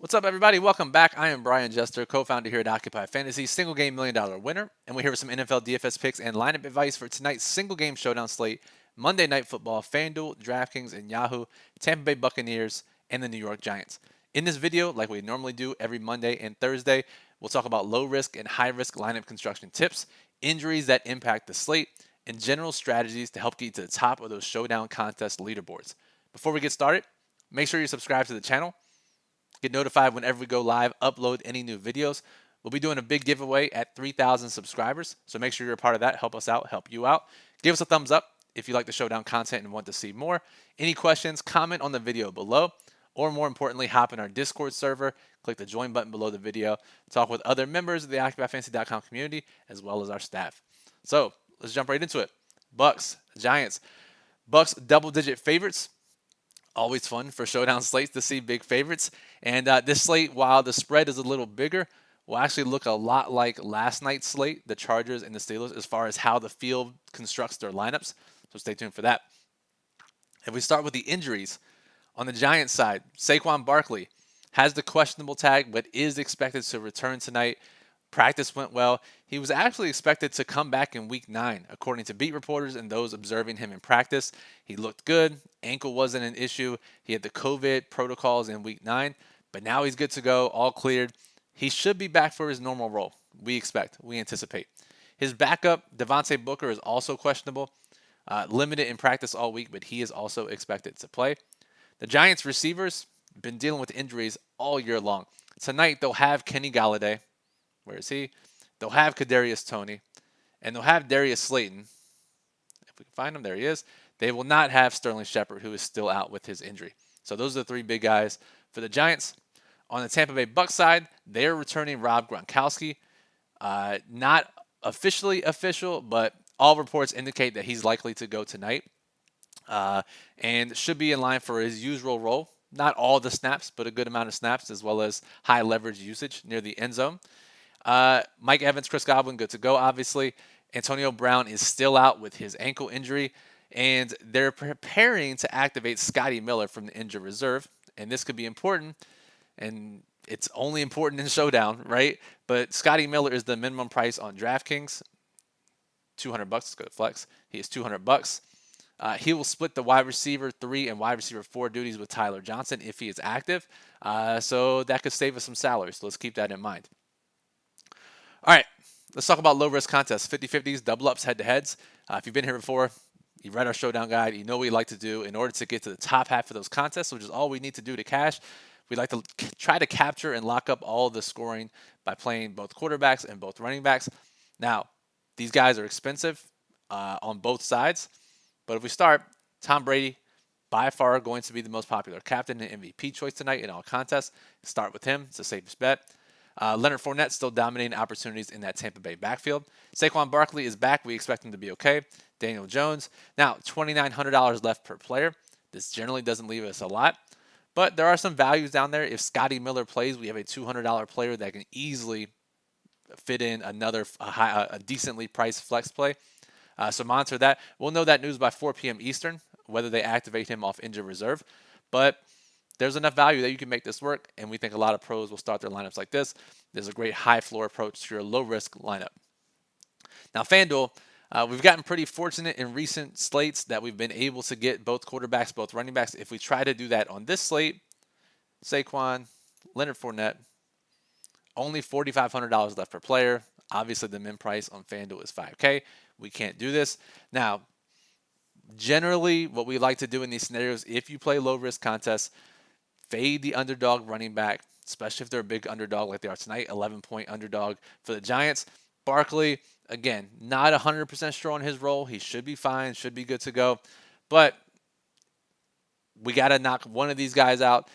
What's up, everybody? Welcome back. I am Brian Jester, co-founder here at Occupy Fantasy, single game $1 million winner, and we're here with some NFL DFS picks and lineup advice for tonight's single game showdown slate: Monday Night Football, FanDuel, DraftKings, and Yahoo, Tampa Bay Buccaneers, and the New York Giants. In this video, like we normally do every Monday and Thursday, we'll talk about low risk and high risk lineup construction tips, injuries that impact the slate, and general strategies to help get you to the top of those showdown contest leaderboards. Before we get started, make sure you subscribe to the channel. Get notified whenever we go live, upload any new videos. We'll be doing a big giveaway at 3,000 subscribers, so make sure you're a part of that. Help us out, help you out. Give us a thumbs up if you like the showdown content and want to see more. Any questions, comment on the video below, or more importantly, hop in our Discord server. Click the join button below the video. Talk with other members of the OccupyFantasy.com community, as well as our staff. So let's jump right into it. Bucks, Giants. Bucks double-digit favorites. Always fun for showdown slates to see big favorites. And this slate, while the spread is a little bigger, will actually look a lot like last night's slate, the Chargers and the Steelers, as far as how the field constructs their lineups. So stay tuned for that. If we start with the injuries, on the Giants side, Saquon Barkley has the questionable tag, but is expected to return tonight. Practice went well. He was actually expected to come back in week 9, according to beat reporters and those observing him in practice. He looked good. Ankle wasn't an issue. He had the COVID protocols in week 9, but now he's good to go, all cleared. He should be back for his normal role. We anticipate. His backup, Devontae Booker, is also questionable. Limited in practice all week, but he is also expected to play. The Giants receivers been dealing with injuries all year long. Tonight they'll have Kenny Galladay. Where is he? They'll have Kadarius Toney, and they'll have Darius Slayton. If we can find him, there he is. They will not have Sterling Shepard, who is still out with his injury. So those are the three big guys for the Giants. On the Tampa Bay Bucs side, they're returning Rob Gronkowski. Not officially official, but all reports indicate that he's likely to go tonight, and should be in line for his usual role. Not all the snaps, but a good amount of snaps, as well as high leverage usage near the end zone. Mike Evans, Chris Godwin, good to go, obviously. Antonio Brown is still out with his ankle injury, and they're preparing to activate Scotty Miller from the injured reserve, and this could be important, and it's only important in showdown, right? But Scotty Miller is the minimum price on DraftKings, $200. Let's go to flex. He is $200. He will split the wide receiver 3 and wide receiver 4 duties with Tyler Johnson if he is active, so that could save us some salary, so let's keep that in mind. All right, let's talk about low-risk contests, 50-50s, double-ups, head-to-heads. If you've been here before, you read our showdown guide, you know what we like to do in order to get to the top half of those contests, which is all we need to do to cash. We like to try to capture and lock up all the scoring by playing both quarterbacks and both running backs. Now, these guys are expensive on both sides, but if we start, Tom Brady, by far going to be the most popular captain and MVP choice tonight in all contests. Start with him. It's the safest bet. Leonard Fournette still dominating opportunities in that Tampa Bay backfield. Saquon Barkley is back. We expect him to be okay. Daniel Jones. Now, $2,900 left per player. This generally doesn't leave us a lot, but there are some values down there. If Scotty Miller plays, we have a $200 player that can easily fit in another a decently priced flex play. So monitor that. We'll know that news by 4 p.m. Eastern, whether they activate him off injured reserve. But there's enough value that you can make this work, and we think a lot of pros will start their lineups like this. There's a great high floor approach to your low risk lineup. Now, FanDuel, we've gotten pretty fortunate in recent slates that we've been able to get both quarterbacks, both running backs. If we try to do that on this slate, Saquon, Leonard Fournette, only $4,500 left per player. Obviously, the min price on FanDuel is $5K. We can't do this. Now, generally, what we like to do in these scenarios, if you play low risk contests, fade the underdog running back, especially if they're a big underdog like they are tonight, 11-point underdog for the Giants. Barkley, again, not 100% sure on his role. He should be fine, should be good to go. But we got to knock one of these guys out.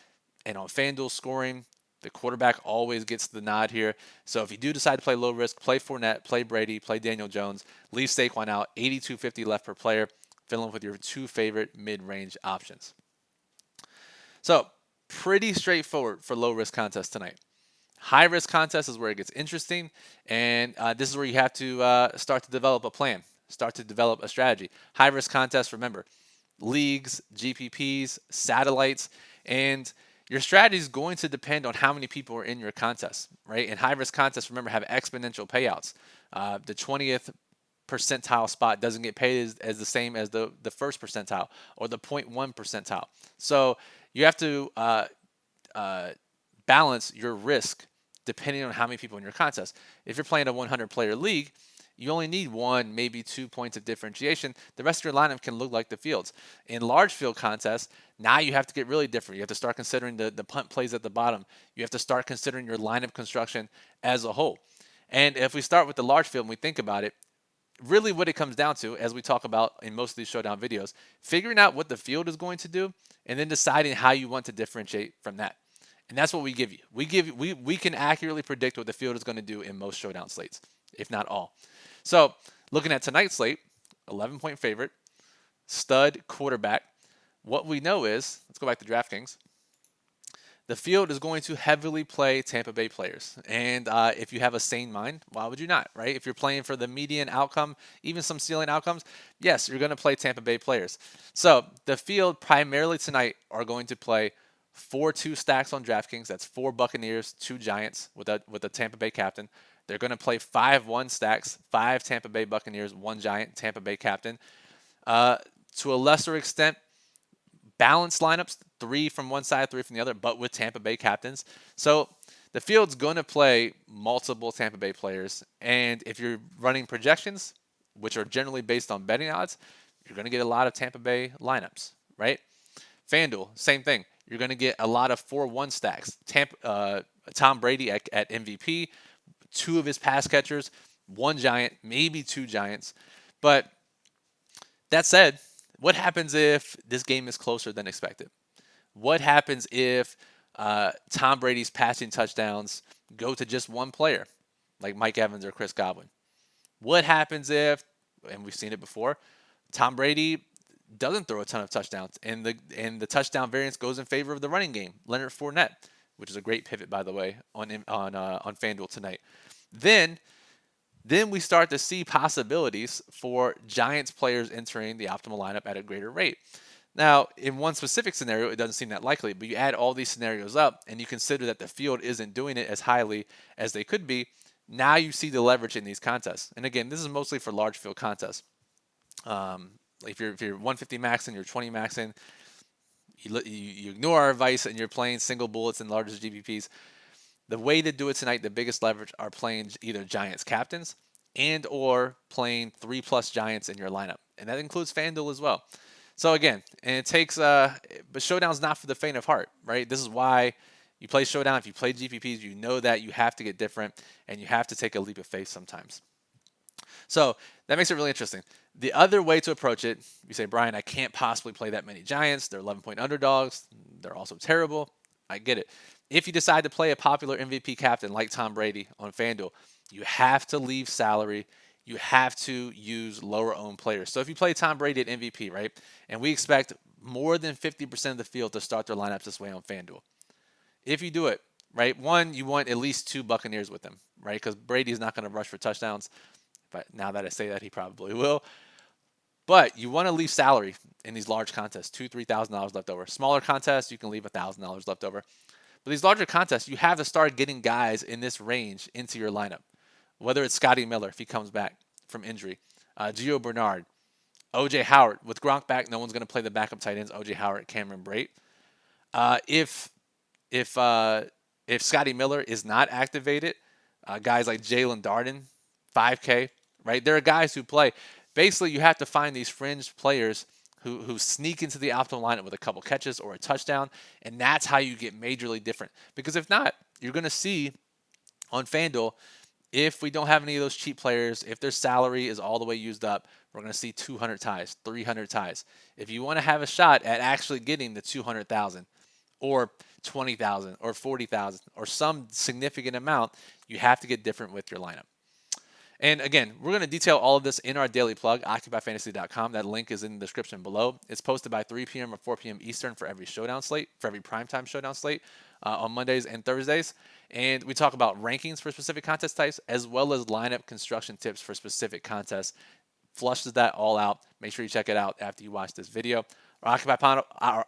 And on FanDuel scoring, the quarterback always gets the nod here. So if you do decide to play low risk, play Fournette, play Brady, play Daniel Jones, leave Saquon out, $8,250 left per player, fill in with your two favorite mid-range options. So pretty straightforward for low-risk contests tonight. High-risk contest is where it gets interesting, and this is where you have to start to develop a plan, start to develop a strategy. High-risk contests, remember, leagues, GPPs, satellites, and Your strategy is going to depend on how many people are in your contest, right? And high-risk contests, remember, have exponential payouts. The 20th percentile spot doesn't get paid as the same as the first percentile or the 0.1 percentile. So you have to balance your risk depending on how many people in your contest. If you're playing a 100-player league, you only need 1, maybe 2 points of differentiation. The rest of your lineup can look like the fields. In large field contests, now you have to get really different. You have to start considering the punt plays at the bottom. You have to start considering your lineup construction as a whole. And if we start with the large field and we think about it, really what it comes down to, as we talk about in most of these showdown videos, figuring out what the field is going to do and then deciding how you want to differentiate from that. And that's what we give you. We can accurately predict what the field is going to do in most showdown slates, if not all. So looking at tonight's slate, 11-point favorite, stud quarterback. What we know is, let's go back to DraftKings. The field is going to heavily play Tampa Bay players. And if you have a sane mind, why would you not, right? If you're playing for the median outcome, even some ceiling outcomes, yes, you're going to play Tampa Bay players. So the field primarily tonight are going to play 4-2 stacks on DraftKings. That's 4 Buccaneers, 2 Giants with a Tampa Bay captain. They're going to play 5-1 stacks, 5 Tampa Bay Buccaneers, 1 Giant, Tampa Bay captain. To a lesser extent, balanced lineups, 3 from one side, 3 from the other, but with Tampa Bay captains. So the field's going to play multiple Tampa Bay players. And if you're running projections, which are generally based on betting odds, you're going to get a lot of Tampa Bay lineups, right? FanDuel, same thing. You're going to get a lot of 4-1 stacks. Tom Brady at MVP, 2 of his pass catchers, 1 Giant, maybe 2 Giants. But that said, what happens if this game is closer than expected? What happens if Tom Brady's passing touchdowns go to just one player, like Mike Evans or Chris Godwin? What happens if, and we've seen it before, Tom Brady doesn't throw a ton of touchdowns, and the touchdown variance goes in favor of the running game, Leonard Fournette, which is a great pivot, by the way, on FanDuel tonight. Then we start to see possibilities for Giants players entering the optimal lineup at a greater rate. Now, in one specific scenario, it doesn't seem that likely, but you add all these scenarios up and you consider that the field isn't doing it as highly as they could be. Now you see the leverage in these contests. And again, this is mostly for large field contests. If you're 150 maxing, you're 20 maxing, you ignore our advice and you're playing single bullets and largest GPPs. The way to do it tonight, the biggest leverage are playing either Giants captains and or playing 3+ Giants in your lineup. And that includes FanDuel as well. So again, and it takes, but Showdown's not for the faint of heart, right? This is why you play Showdown. If you play GPPs, you know that you have to get different and you have to take a leap of faith sometimes. So that makes it really interesting. The other way to approach it, you say, Brian, I can't possibly play that many Giants. They're 11-point underdogs. They're also terrible. I get it. If you decide to play a popular MVP captain like Tom Brady on FanDuel, you have to leave salary. You have to use lower owned players. So if you play Tom Brady at MVP, right, and we expect more than 50% of the field to start their lineups this way on FanDuel. If you do it, right, one, you want at least 2 Buccaneers with them, right, because Brady's not going to rush for touchdowns. But now that I say that, he probably will. But you want to leave salary in these large contests, $2,000, $3,000 left over. Smaller contests, you can leave $1,000 left over. But these larger contests, you have to start getting guys in this range into your lineup. Whether it's Scotty Miller, if he comes back from injury, Gio Bernard, O.J. Howard. With Gronk back, no one's going to play the backup tight ends, O.J. Howard, Cameron Brate. If Scotty Miller is not activated, guys like Jalen Darden, 5K, right? There are guys who play. Basically, you have to find these fringe players who sneak into the optimal lineup with a couple catches or a touchdown, and that's how you get majorly different. Because if not, you're going to see on FanDuel, if we don't have any of those cheap players, if their salary is all the way used up, we're going to see 200 ties, 300 ties. If you want to have a shot at actually getting the 200,000 or 20,000 or 40,000 or some significant amount, you have to get different with your lineup. And again, we're going to detail all of this in our daily plug, occupyfantasy.com. That link is in the description below. It's posted by 3 p.m. or 4 p.m. Eastern for every showdown slate, for every primetime showdown slate on Mondays and Thursdays. And we talk about rankings for specific contest types, as well as lineup construction tips for specific contests. Flushes that all out. Make sure you check it out after you watch this video. Our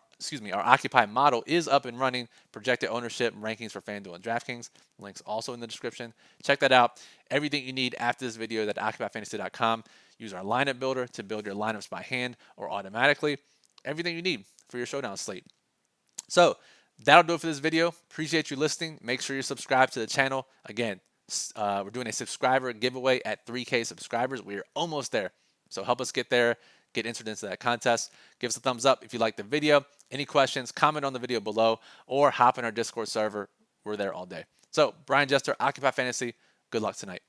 our Occupy model is up and running. Projected ownership rankings for FanDuel and DraftKings. Links also in the description. Check that out. Everything you need after this video is at OccupyFantasy.com. Use our lineup builder to build your lineups by hand or automatically. Everything you need for your showdown slate. So that'll do it for this video. Appreciate you listening. Make sure you're subscribed to the channel. Again, we're doing a subscriber giveaway at 3K subscribers. We're almost there. So help us get there, get entered into that contest. Give us a thumbs up if you like the video. Any questions, comment on the video below, or hop in our Discord server. We're there all day. So Brian Jester, Occupy Fantasy. Good luck tonight.